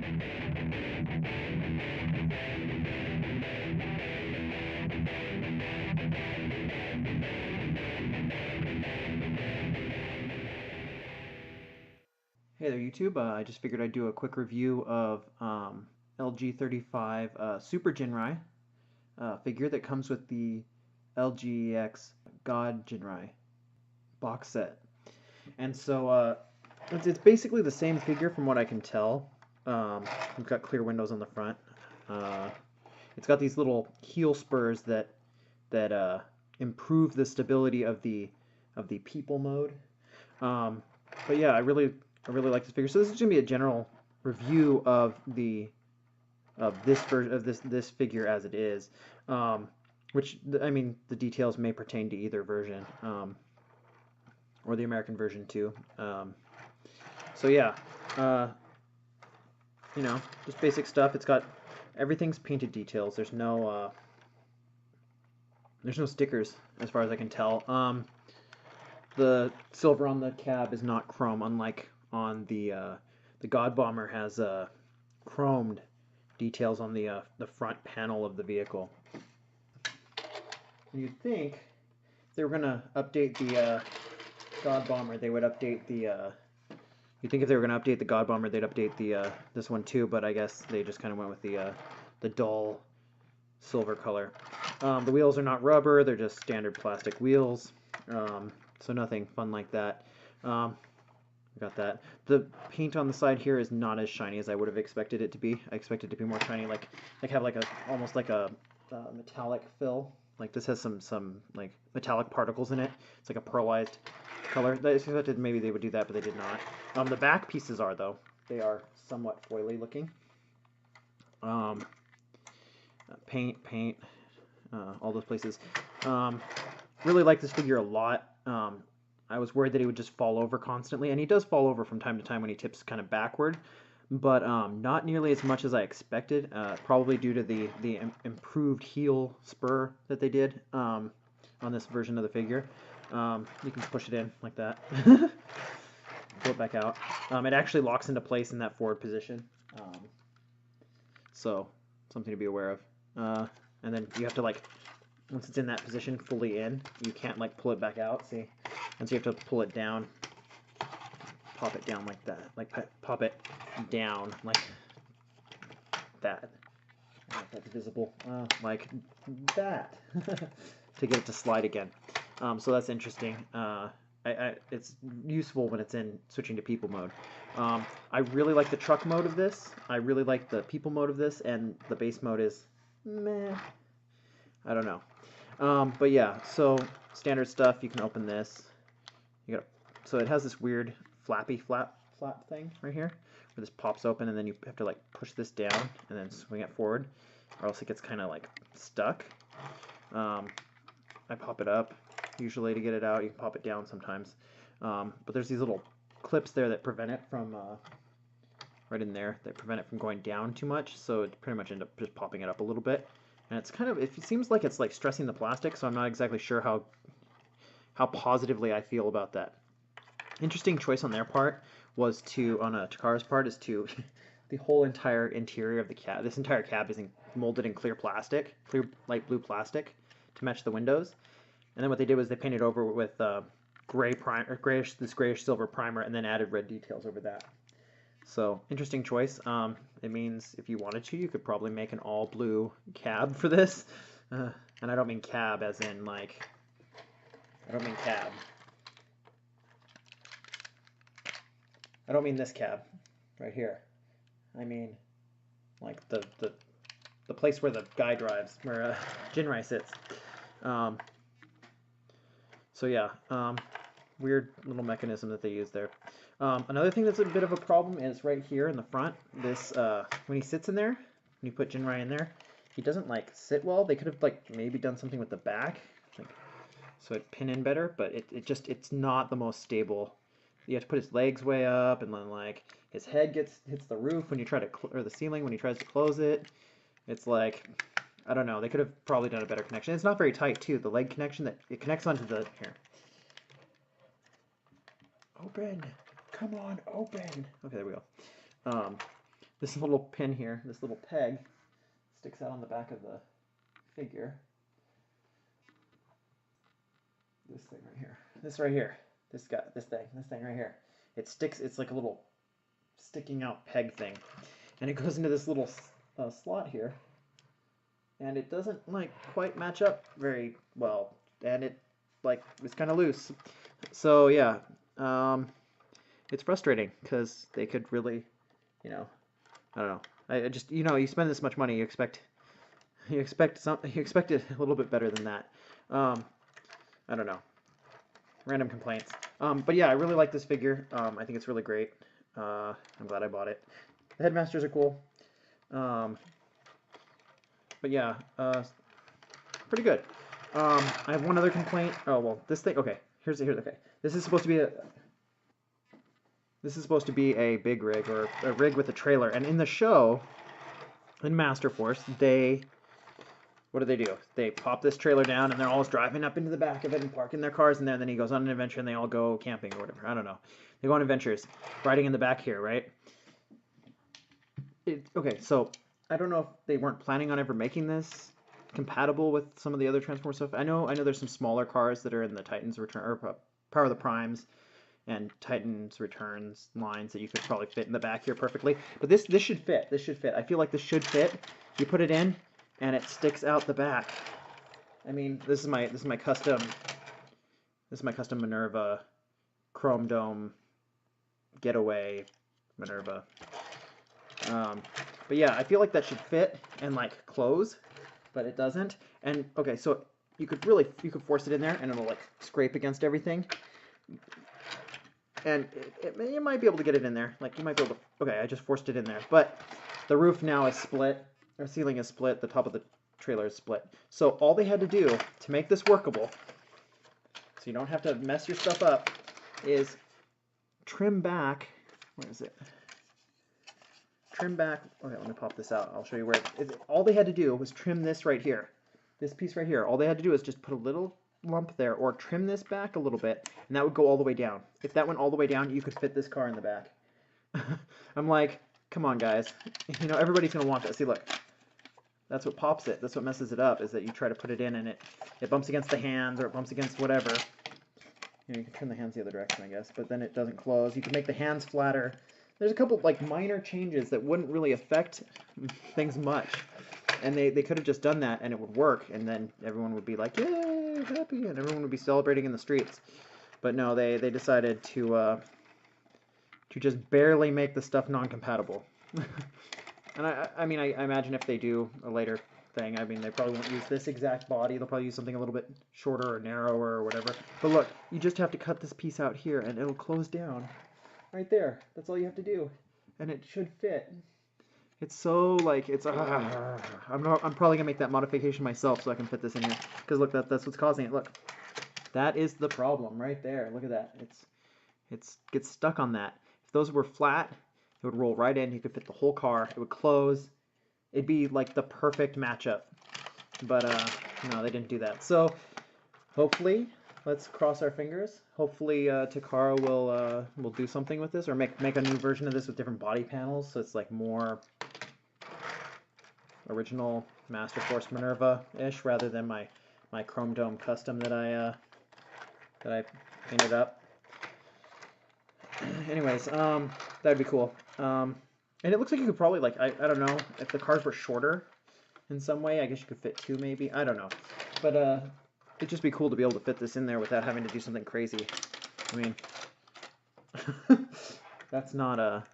Hey there, YouTube. I just figured I'd do a quick review of LG-35 Super Ginrai figure that comes with the LG-EX God Ginrai box set. And so it's basically the same figure from what I can tell. We've got clear windows on the front. It's got these little heel spurs that improve the stability of the people mode. But yeah, I really like this figure. So this is gonna be a general review of this version of this figure as it is, which I mean the details may pertain to either version, or the American version too. So yeah, you know, just basic stuff. It's got everything's painted details. There's no stickers as far as I can tell. The silver on the cab is not chrome, unlike on the God Bomber has chromed details on the front panel of the vehicle. You'd think if they were gonna update the God Bomber, they would update the. You'd think if they were gonna update the God Bomber, they'd update the this one too, but I guess they just kind of went with the dull silver color. The wheels are not rubber; they're just standard plastic wheels. So nothing fun like that. Got that. The paint on the side here is not as shiny as I would have expected it to be. I expected it to be more shiny, like have like almost like a metallic fill. Like this has some like metallic particles in it. It's like a pearlized color. I expected maybe they would do that, but they did not. The back pieces are though. They are somewhat foily looking. Paint, all those places. Really like this figure a lot. I was worried that he would just fall over constantly, and he does fall over from time to time when he tips kind of backward, but not nearly as much as I expected, probably due to the improved heel spur that they did on this version of the figure. You can push it in like that, pull it back out. It actually locks into place in that forward position, so something to be aware of. And then you have to, like, once it's in that position fully in, you can't like pull it back out, see? And so you have to pull it down, pop it down like that, like pop it down like that. I don't know if that's visible, like that, to get it to slide again. So that's interesting. It's useful when it's in switching to people mode. I really like the truck mode of this. I really like the people mode of this, and the base mode is meh. I don't know. But yeah, so standard stuff. You can open this. So it has this weird flappy flap thing right here, where this pops open, and then you have to like push this down and then swing it forward, or else it gets kind of like stuck. I pop it up usually to get it out. You can pop it down sometimes, but there's these little clips there that prevent it from right in there that prevent it from going down too much. So it pretty much end up just popping it up a little bit. And it's kind of, it seems like it's like stressing the plastic, so I'm not exactly sure how positively I feel about that. Interesting choice on their part was to, on Takara's part, is to, the whole entire interior of the cab, this entire cab is molded in clear plastic, clear light blue plastic to match the windows. And then what they did was they painted over with this grayish silver primer, and then added red details over that. So, interesting choice. It means if you wanted to, you could probably make an all blue cab for this. And I don't mean cab as in like, I don't mean cab. I don't mean this cab right here. I mean like the place where the guy drives, where Ginrai sits. So yeah, weird little mechanism that they use there. Another thing that's a bit of a problem is right here in the front. This when he sits in there, when you put Ginrai in there, he doesn't like sit well. They could have like maybe done something with the back, like, so it'd pin in better. But it's not the most stable. You have to put his legs way up, and then like his head hits the roof when you try to or the ceiling when he tries to close it. It's like, I don't know. They could have probably done a better connection. It's not very tight too. The leg connection that it connects onto the here. Open. Come on, open. Okay, there we go. this little pin here, this little peg, sticks out on the back of the figure. This thing right here. This right here. This thing right here. It sticks, it's like a little sticking out peg thing. And it goes into this little slot here. And it doesn't like quite match up very well. And it like it's kind of loose. So yeah, it's frustrating because they could really, you know, I don't know. I just, you know, you spend this much money, you expect something, you expect it a little bit better than that. I don't know. Random complaints. But yeah, I really like this figure. I think it's really great. I'm glad I bought it. The headmasters are cool. But yeah, pretty good. I have one other complaint. Oh well, this thing. Okay, here's okay. This is supposed to be a big rig, or a rig with a trailer. And in the show, in Master Force, what do? They pop this trailer down, and they're all driving up into the back of it and parking their cars in there. And then he goes on an adventure, and they all go camping or whatever. I don't know. They go on adventures, riding in the back here, right? Okay, so I don't know if they weren't planning on ever making this compatible with some of the other Transformers stuff. I know there's some smaller cars that are in the Titans Return, or Power of the Primes and Titans Returns lines that you could probably fit in the back here perfectly. But this should fit. This should fit. I feel like this should fit. You put it in, and it sticks out the back. I mean, this is my custom Minerva Chrome Dome Getaway Minerva. But yeah, I feel like that should fit and like close, but it doesn't. And okay, so you could force it in there, and it'll like scrape against everything. And you might be able to get it in there. Like you might be able to. Okay, I just forced it in there, but the roof now is split. Our ceiling is split. The top of the trailer is split. So all they had to do to make this workable, so you don't have to mess your stuff up, is trim back. Where is it? Trim back. Okay, let me pop this out. I'll show you where all they had to do was trim this right here. This piece right here. All they had to do is just put a little lump there, or trim this back a little bit, and that would go all the way down. If that went all the way down, you could fit this car in the back. I'm like, come on, guys. You know, everybody's going to want that. See, look. That's what pops it. That's what messes it up, is that you try to put it in and it bumps against the hands, or it bumps against whatever. You know, you can turn the hands the other direction, I guess, but then it doesn't close. You can make the hands flatter. There's a couple like minor changes that wouldn't really affect things much. And they could have just done that and it would work, and then everyone would be like, yay, happy, and everyone would be celebrating in the streets. But no, they decided to just barely make the stuff non-compatible. And I mean, I imagine if they do a later thing, I mean, they probably won't use this exact body. They'll probably use something a little bit shorter or narrower or whatever. But look, you just have to cut this piece out here, and it'll close down. Right there. That's all you have to do. And it should fit. It's so, like, it's... I'm probably going to make that modification myself so I can fit this in here. Because, look, that's what's causing it. Look. That is the problem right there. Look at that. It gets stuck on that. If those were flat, it would roll right in. You could fit the whole car. It would close. It'd be like the perfect matchup. But no, they didn't do that. So hopefully, let's cross our fingers. Hopefully Takara will do something with this, or make a new version of this with different body panels, so it's like more original Master Force Minerva-ish rather than my Chrome Dome custom that I painted up. Anyways, that'd be cool. And it looks like you could probably, like, I don't know, if the cars were shorter in some way, I guess you could fit two maybe. I don't know. But it'd just be cool to be able to fit this in there without having to do something crazy. I mean, that's not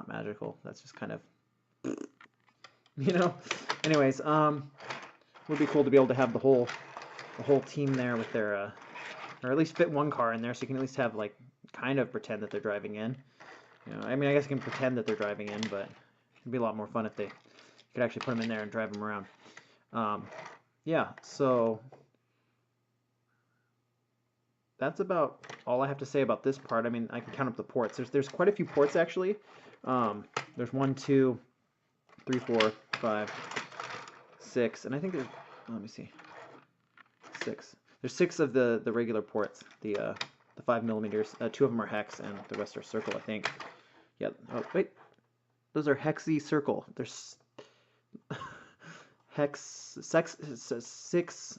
magical. That's just kind of, you know. Anyways, would be cool to be able to have the whole team there with their or at least fit one car in there, so you can at least have, like, kind of pretend that they're driving in. You know, I mean, I guess you can pretend that they're driving in, but it'd be a lot more fun if you could actually put them in there and drive them around. Yeah, so that's about all I have to say about this part. I mean, I can count up the ports. There's quite a few ports, actually. There's 1, 2, 3, 4, 5, 6, and I think there's, let me see, 6. There's 6 of the regular ports, the 5mm. 2 of them are hex, and the rest are circle, I think. Yeah. Oh wait, those are hexy circle. There's hex sex six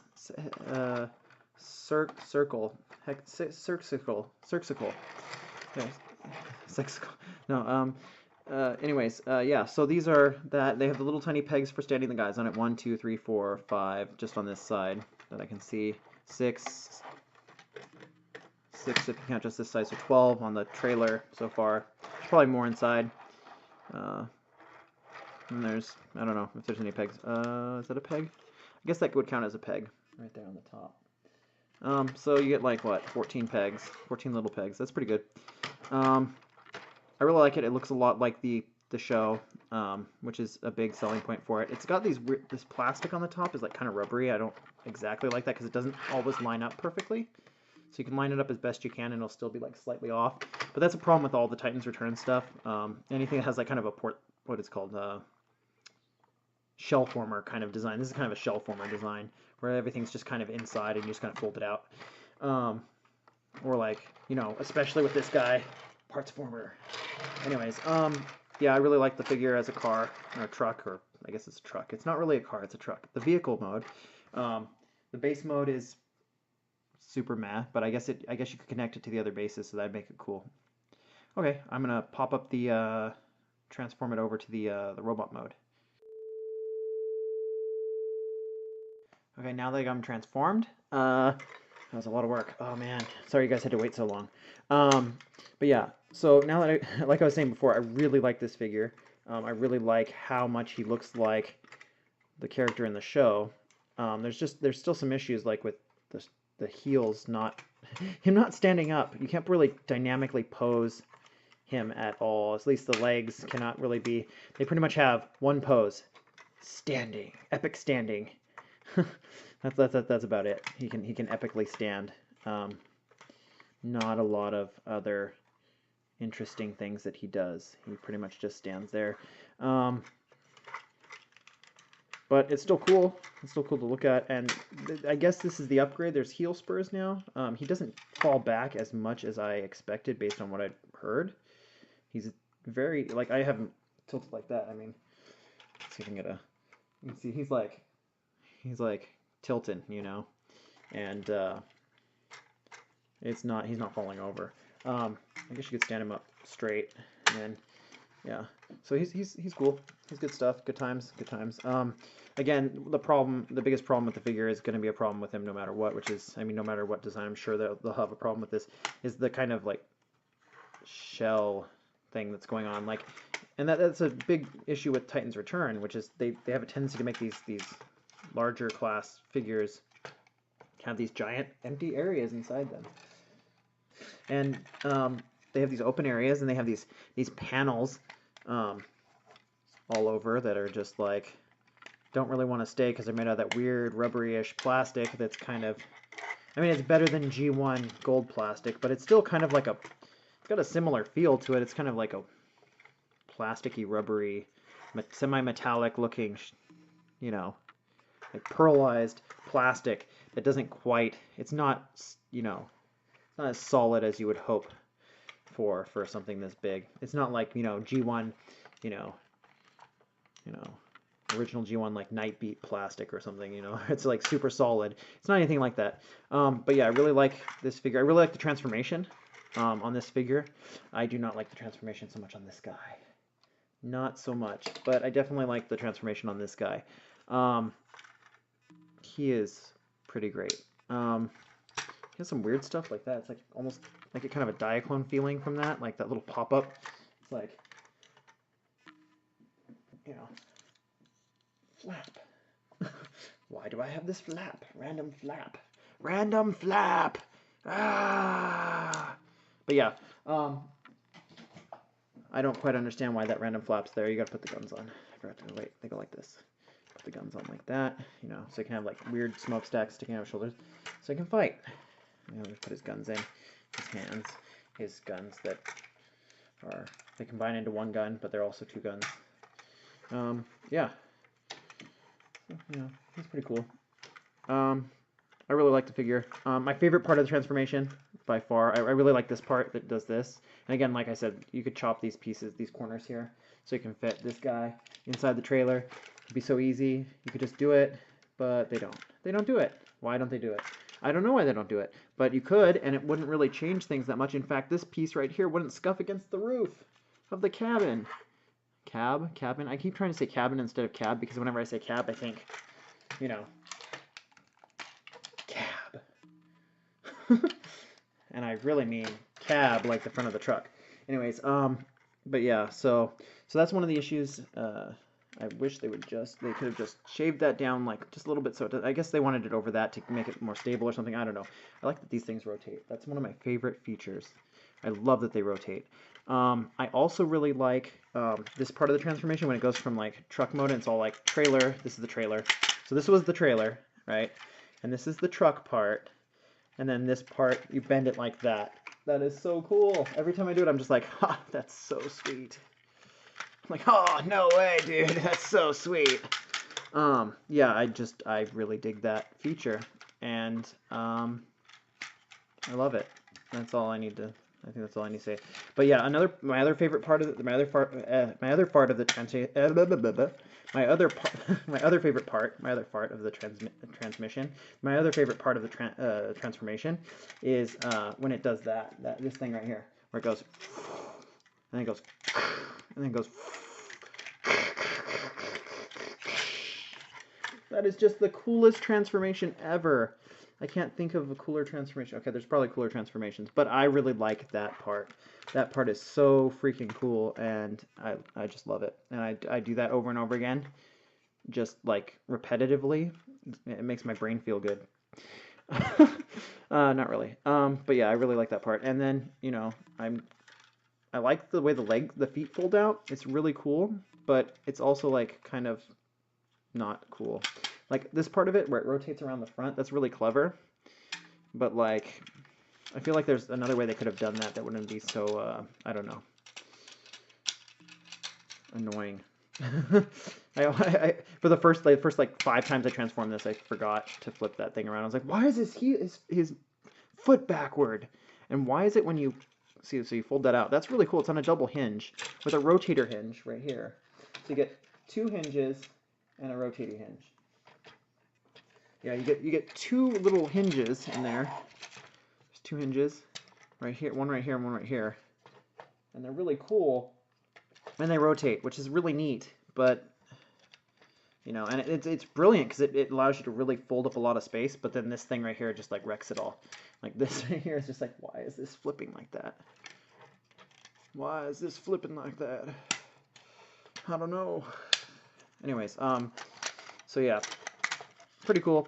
circle hex circle. Yeah, sexical. No. Anyways. Yeah. So these are that they have the little tiny pegs for standing the guys on it. 1, 2, 3, 4, 5. Just on this side that I can see. 6. 6 if you count just this side, so 12 on the trailer so far. There's probably more inside. And there's, I don't know if there's any pegs. Is that a peg? I guess that would count as a peg right there on the top. So you get like what, 14 pegs, 14 little pegs. That's pretty good. I really like it. It looks a lot like the show, which is a big selling point for it. It's got these weird, this plastic on the top is like kind of rubbery. I don't exactly like that because it doesn't always line up perfectly. So you can line it up as best you can and it'll still be like slightly off. But that's a problem with all the Titans Return stuff. Anything that has like kind of a what it's called, shell former kind of design. This is kind of a shell former design where everything's just kind of inside and you just kind of fold it out. Or like, you know, especially with this guy, parts former. Anyways, yeah, I really like the figure as a car or a truck, or I guess it's a truck. It's not really a car, it's a truck. The vehicle mode, the base mode is super meh, but I guess you could connect it to the other bases, so that'd make it cool. Okay, I'm gonna pop up the transform it over to the robot mode. Okay, now that I'm transformed, that was a lot of work. Oh man, sorry you guys had to wait so long. But yeah, so now that like I was saying before, I really like this figure. I really like how much he looks like the character in the show. There's still some issues like with the heels him not standing up. You can't really dynamically pose him at all. At least the legs cannot really be. They pretty much have one pose, standing, epic standing. That's about it. He can epically stand. Not a lot of other interesting things that he does. He pretty much just stands there. But it's still cool. It's still cool to look at, and I guess this is the upgrade. There's heel spurs now. He doesn't fall back as much as I expected based on what I'd heard. He's very, like, I haven't tilted like that. I mean, let's see if I can get you can see he's like tilting, you know, and he's not falling over. I guess you could stand him up straight, and then, yeah. So he's cool. He's good stuff. Good times. Good times. Again, the biggest problem with the figure is going to be a problem with him no matter what, which is, I mean, no matter what design, I'm sure they'll have a problem with this, is the kind of like shell thing that's going on. Like, and that's a big issue with Titans Return, which is they have a tendency to make these larger class figures have these giant empty areas inside them. And they have these open areas, and they have these panels all over that are just like, don't really want to stay because they're made out of that weird rubbery-ish plastic that's kind of, I mean, it's better than G1 gold plastic, but it's still kind of like it's got a similar feel to it. It's kind of like a plasticky, rubbery, semi-metallic looking, you know, like pearlized plastic that doesn't quite, it's not, you know, it's not as solid as you would hope for something this big. It's not like, you know, G1, you know, original G1 like Night Beat plastic or something, you know. It's like super solid. It's not anything like that. But yeah, I really like this figure. I really like the transformation on this figure. I do not like the transformation so much on this guy. Not so much, but I definitely like the transformation on this guy. He is pretty great. He has some weird stuff like that. It's like almost like a kind of a Diaclone feeling from that, like that little pop-up. It's like, you know, flap. Why do I have this flap? Random flap. Random flap! Ah! But yeah, I don't quite understand why that random flap's there. You gotta put the guns on. I forgot to, wait, they go like this. Put the guns on like that, you know, so he can have like weird smokestacks sticking out of his shoulders, so he can fight. You know, put his guns in, his hands, his guns that are, they combine into one gun, but they're also two guns. Yeah. You know, he's pretty cool. I really like the figure. My favorite part of the transformation, by far. I really like this part that does this. And again, like I said, you could chop these pieces, these corners here, so you can fit this guy inside the trailer. It'd be so easy. You could just do it, but they don't. They don't do it. Why don't they do it? I don't know why they don't do it, but you could, and it wouldn't really change things that much. In fact, this piece right here wouldn't scuff against the roof of the cabin. Cabin. I keep trying to say cabin instead of cab because whenever I say cab, I think, you know, cab. And I really mean cab, like the front of the truck. Anyways, but yeah, so that's one of the issues. I wish they could have just shaved that down like just a little bit. So I guess they wanted it over that to make it more stable or something. I don't know. I like that these things rotate. That's one of my favorite features. I love that they rotate. I also really like this part of the transformation when it goes from like truck mode and it's all like trailer. This is the trailer. So this was the trailer, right? And this is the truck part. And then this part, you bend it like that. That is so cool. Every time I do it, I'm just like, ha, that's so sweet. I'm like, oh, no way, dude. That's so sweet. Yeah, I really dig that feature. And I love it. That's all I need to, I think that's all I need to say. But yeah, my other favorite part of the, my other part of the transmission, my other favorite part of the transmission, my other favorite part of the transformation is when it does this thing right here, where it goes, and then it goes, and then it goes. That is just the coolest transformation ever. I can't think of a cooler transformation. Okay, there's probably cooler transformations, but I really like that part. That part is so freaking cool, and I just love it. And I do that over and over again, just like repetitively. It makes my brain feel good. Not really. But yeah, I really like that part. And then, you know, I like the way the feet fold out. It's really cool, but it's also like kind of not cool. Like this part of it where it rotates around the front, that's really clever. But like, I feel like there's another way they could have done that wouldn't be so, I don't know, annoying. For the first like 5 times I transformed this, I forgot to flip that thing around. I was like, why is his foot backward? And why is it when you see, so you fold that out? That's really cool. It's on a double hinge with a rotator hinge right here. So you get 2 hinges and a rotator hinge. Yeah, you get 2 little hinges in there. There's 2 hinges right here, one right here and one right here, and they're really cool. And they rotate, which is really neat. But you know, and it's brilliant because it allows you to really fold up a lot of space. But then this thing right here just like wrecks it all. Like this right here is just like, why is this flipping like that? Why is this flipping like that? I don't know. Anyways, so yeah, pretty cool.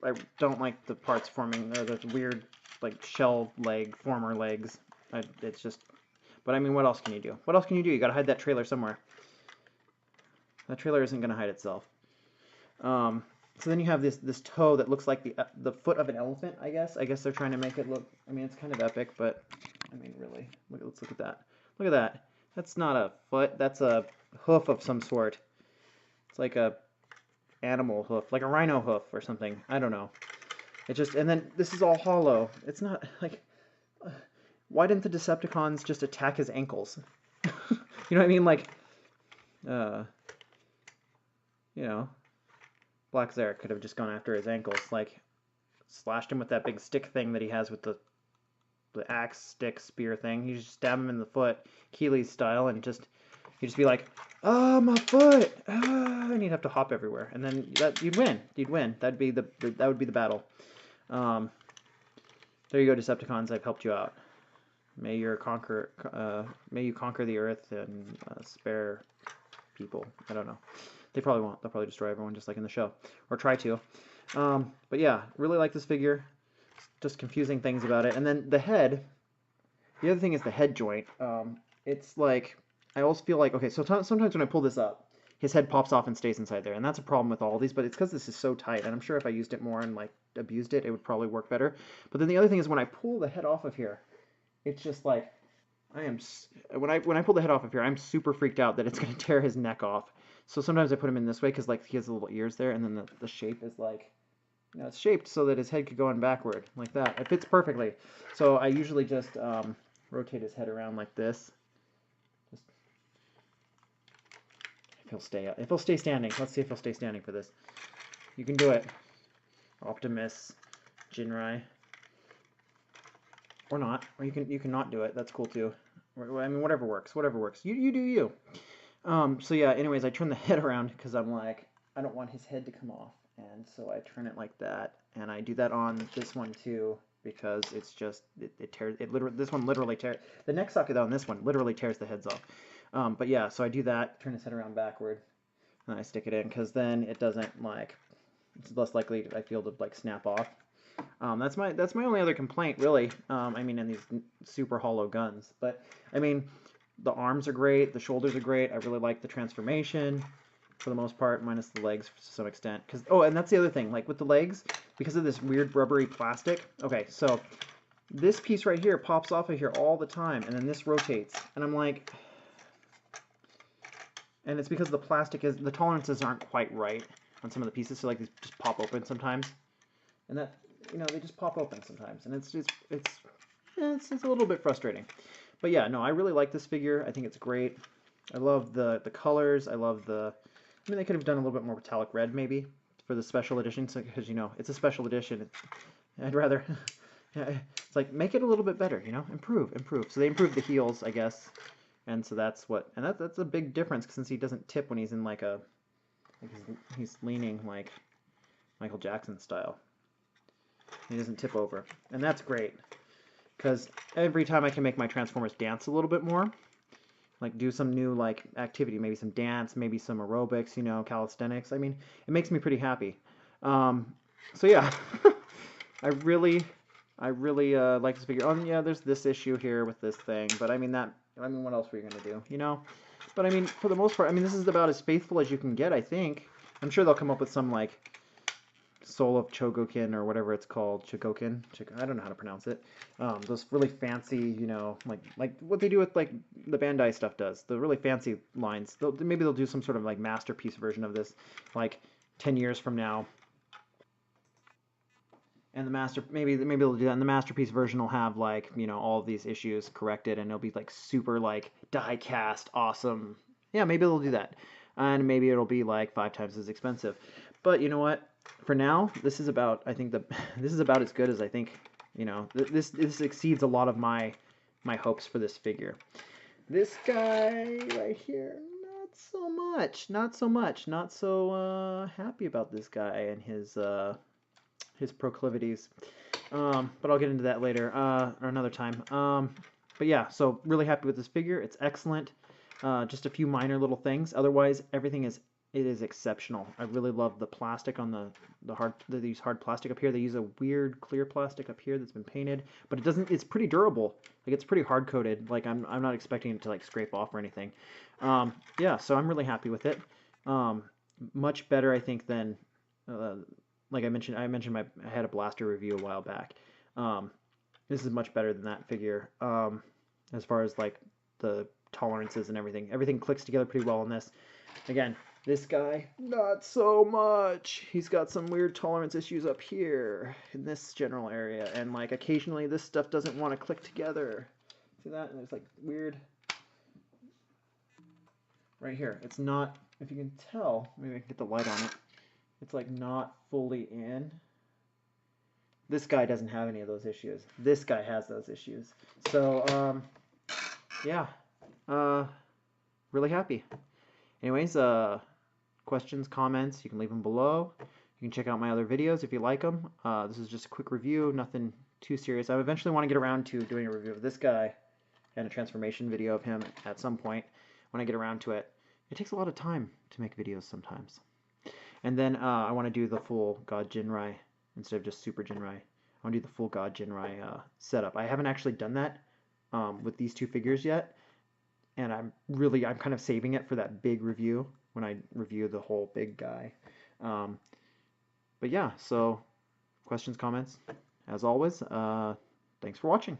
I don't like the parts forming, or the weird like shell leg, former legs. It's just, but I mean, what else can you do? What else can you do? You gotta hide that trailer somewhere. That trailer isn't gonna hide itself. So then you have this toe that looks like the foot of an elephant, I guess. I guess they're trying to make it look, I mean, it's kind of epic, but I mean, really, let's look at that. Look at that. That's not a foot, that's a hoof of some sort. It's like a animal hoof, like a rhino hoof or something. I don't know. It just, and then this is all hollow. It's not like, why didn't the Decepticons just attack his ankles? You know what I mean? Like, you know, Black Zarek could have just gone after his ankles, like slashed him with that big stick thing that he has with the axe, stick, spear thing. You just stab him in the foot, Keeley's style, and just you'd just be like, "Oh, my foot!" And you'd have to hop everywhere, and then you'd win. You'd win. That would be the battle. There you go, Decepticons. I've helped you out. May you conquer the earth and spare people. I don't know. They probably won't. They'll probably destroy everyone just like in the show, or try to. But yeah, really like this figure. Just confusing things about it, and then the head. The other thing is the head joint. It's like, I always feel like, okay, so sometimes when I pull this up, his head pops off and stays inside there, and that's a problem with all these, but it's because this is so tight, and I'm sure if I used it more and like abused it, it would probably work better. But then the other thing is when I pull the head off of here, it's just like, when I pull the head off of here, I'm super freaked out that it's going to tear his neck off. So sometimes I put him in this way because like he has the little ears there, and then the shape is like you know, it's shaped so that his head could go on backward, like that. It fits perfectly. So I usually just rotate his head around like this. Just if he'll stay standing. Let's see if he'll stay standing for this. You can do it. Optimus Ginrai. Or not. Or you can not do it. That's cool too. I mean, whatever works. Whatever works. You do you. So yeah, anyways, I turn the head around because I'm like, I don't want his head to come off. And so I turn it like that. And I do that on this one too because it's just, it tears, this one literally tears, the neck socket on this one literally tears the heads off. But yeah, so I do that, turn his head around backward, and I stick it in because then it doesn't like, it's less likely I feel to like snap off. That's my only other complaint, really. I mean, in these super hollow guns, but I mean, the arms are great, the shoulders are great. I really like the transformation for the most part, minus the legs to some extent. Cause and that's the other thing, like with the legs, because of this weird rubbery plastic. Okay, so this piece right here pops off of here all the time, and then this rotates, and I'm like, and it's because the plastic is, the tolerances aren't quite right on some of the pieces, so like these just pop open sometimes, and that, you know, they just pop open sometimes, and it's a little bit frustrating. But yeah, no, I really like this figure. I think it's great. I love the colors. I love the, I mean, they could have done a little bit more metallic red maybe for the special edition, because you know, it's a special edition. I'd rather, it's like, make it a little bit better, you know, improve. So they improved the heels, I guess, and so that's what, and that's a big difference since he doesn't tip when he's in like a, like he's leaning like Michael Jackson style. He doesn't tip over, and that's great because every time I can make my Transformers dance a little bit more, like do some new like activity, maybe some dance, maybe some aerobics, you know, calisthenics. I mean, it makes me pretty happy. So yeah, I really like this figure. Oh yeah, there's this issue here with this thing, but I mean what else were you gonna do, you know? But I mean, for the most part, I mean, this is about as faithful as you can get, I think. I'm sure they'll come up with some like Soul of Chogokin or whatever it's called, Chogokin. I don't know how to pronounce it. Those really fancy, you know, like what they do with like the Bandai stuff does. The really fancy lines. Maybe they'll do some sort of like masterpiece version of this, like 10 years from now. And maybe they'll do that. And the masterpiece version will have like, you know, all of these issues corrected, and it'll be like super like die cast, awesome. Yeah, maybe they'll do that, and maybe it'll be like 5 times as expensive. But you know what? For now, this is about, I think this is about as good as I think. You know, this exceeds a lot of my hopes for this figure. This guy right here, not so much. Not so happy about this guy and his proclivities. But I'll get into that later, or another time. But yeah, so really happy with this figure. It's excellent. Just a few minor little things. Otherwise, everything is exceptional. I really love the plastic on they use hard plastic up here. They use a weird clear plastic up here that's been painted, but it doesn't, it's pretty durable. Like it's pretty hard coated. Like I'm not expecting it to like scrape off or anything. Yeah, so I'm really happy with it. Much better, I think, than like I mentioned I had a blaster review a while back. This is much better than that figure. As far as like the tolerances and everything. Everything clicks together pretty well on this. Again, this guy, not so much. He's got some weird tolerance issues up here in this general area, and like occasionally this stuff doesn't want to click together. See that? And there's like weird right here. It's not, if you can tell, maybe I can get the light on it. It's like not fully in. This guy doesn't have any of those issues. This guy has those issues. So, yeah, really happy. Anyways, questions, comments, you can leave them below. You can check out my other videos if you like them. This is just a quick review, nothing too serious. I eventually want to get around to doing a review of this guy and a transformation video of him at some point when I get around to it. It takes a lot of time to make videos sometimes. And then I want to do the full God Ginrai instead of just Super Ginrai. I want to do the full God Ginrai setup. I haven't actually done that with these two figures yet, and I'm kind of saving it for that big review when I review the whole big guy. But yeah, so questions, comments, as always. Thanks for watching.